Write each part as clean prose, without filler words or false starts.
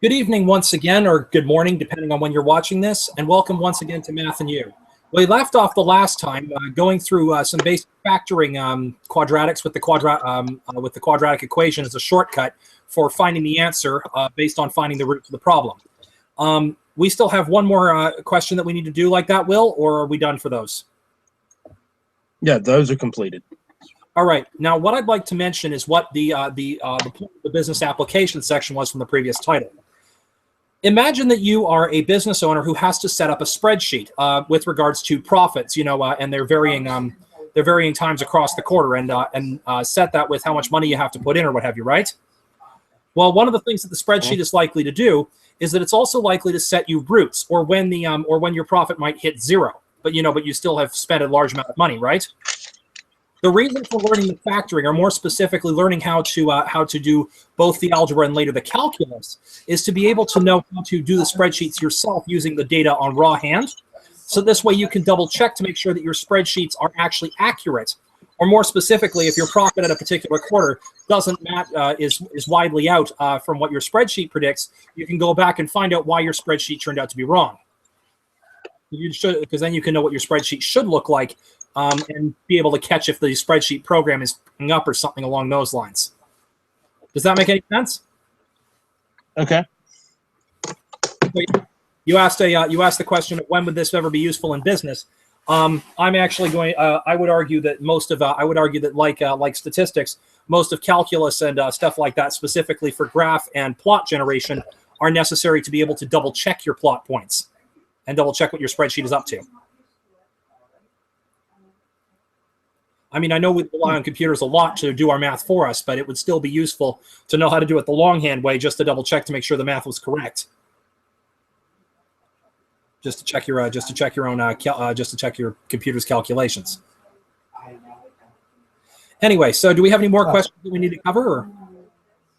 Good evening once again, or good morning, depending on when you're watching this, and welcome once again to Math and You. We left off the last time going through some basic factoring quadratics with the quadratic equation as a shortcut for finding the answer based on finding the root of the problem. We still have one more question that we need to do like that, Will, or are we done for those? Yeah, those are completed. All right. Now, what I'd like to mention is what the business application section was from the previous title. Imagine that you are a business owner who has to set up a spreadsheet with regards to profits, and their varying times across the quarter, and set that with how much money you have to put in or what have you, right? Well, one of the things that the spreadsheet is likely to do is that it's also likely to set you roots, or when your profit might hit zero, but you still have spent a large amount of money, right? The reason for learning the factoring, or more specifically learning how to do both the algebra and later the calculus, is to be able to know how to do the spreadsheets yourself using the data on raw hand. So this way you can double check to make sure that your spreadsheets are actually accurate. Or more specifically, if your profit at a particular quarter doesn't match, is widely out from what your spreadsheet predicts, you can go back and find out why your spreadsheet turned out to be wrong. Because then you can know what your spreadsheet should look like, and be able to catch if the spreadsheet program is picking up or something along those lines. Does that make any sense? Okay. You asked the question of when would this ever be useful in business. I'm actually going. I would argue that like statistics, most of calculus and stuff like that, specifically for graph and plot generation, are necessary to be able to double check your plot points and double check what your spreadsheet is up to. I mean, I know we rely on computers a lot to do our math for us, but it would still be useful to know how to do it the longhand way, just to double check to make sure the math was correct. Just to check your computer's calculations. Anyway, so do we have any more questions that we need to cover? Or?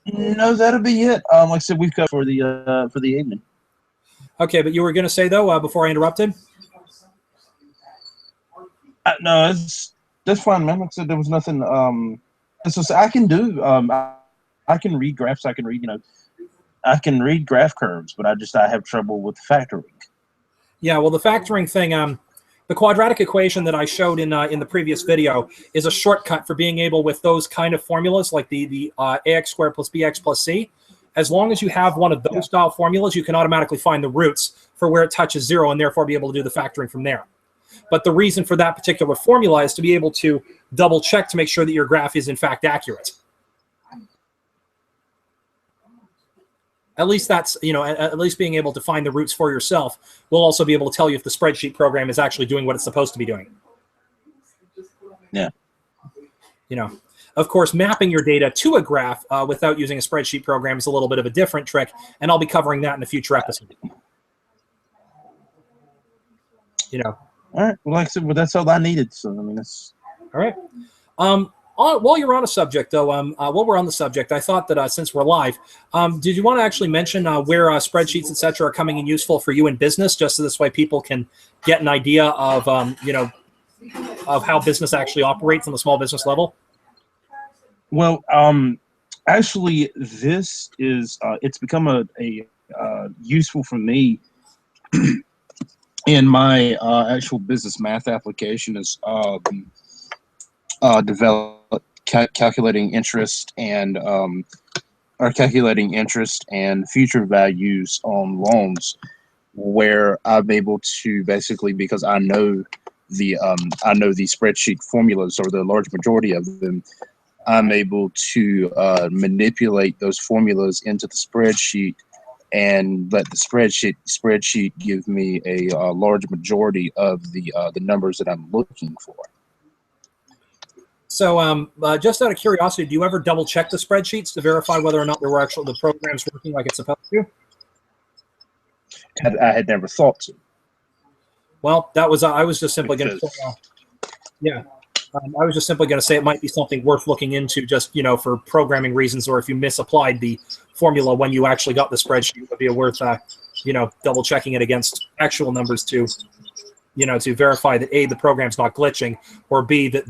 No, that'll be it. Like I said, we've covered for the evening. Okay, but you were going to say though before I interrupted. No, that's fine, man. Like I said, there was nothing. So I can do. I can read graphs. I can read. I can read graph curves, but I have trouble with factoring. Yeah, well, the factoring thing, the quadratic equation that I showed in the previous video is a shortcut for being able, with those kind of formulas, like the ax squared plus bx plus c. As long as you have one of those style formulas, you can automatically find the roots for where it touches zero, and therefore be able to do the factoring from there. But the reason for that particular formula is to be able to double check to make sure that your graph is in fact accurate. At least that's, at least being able to find the roots for yourself will also be able to tell you if the spreadsheet program is actually doing what it's supposed to be doing. Yeah. Of course, mapping your data to a graph without using a spreadsheet program is a little bit of a different trick, and I'll be covering that in a future episode. All right. Well, like I said, that's all I needed. So I mean, that's all right. While you're on a subject, though, while we're on the subject, I thought that since we're live, did you want to actually mention where spreadsheets, etc., are coming in useful for you in business, just so this way people can get an idea of of how business actually operates on the small business level? Well, actually, this is it's become a useful for me. In my actual business math application is calculating interest and future values on loans, where I'm able to basically, because I know the spreadsheet formulas, or the large majority of them, I'm able to manipulate those formulas into the spreadsheet and let the spreadsheet give me a large majority of the numbers that I'm looking for. So, just out of curiosity, do you ever double check the spreadsheets to verify whether or not the program's working like it's supposed to? I had never thought to. Well, that was I was just simply going to say, I was just simply going to say it might be something worth looking into, just for programming reasons, or if you misapplied the formula when you actually got the spreadsheet, it would be worth double checking it against actual numbers to to verify that A, the program's not glitching, or B, that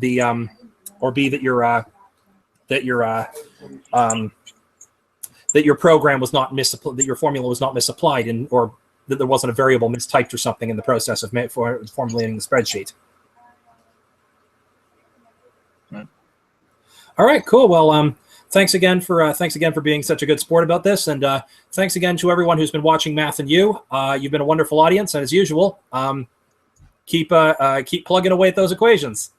that your that your program was not misapplied, that your formula was not misapplied, or that there wasn't a variable mistyped or something in the process of formulating the spreadsheet. Right. All right, cool. Well, thanks again for being such a good sport about this, and thanks again to everyone who's been watching Math and You. You've been a wonderful audience, and as usual, keep plugging away at those equations.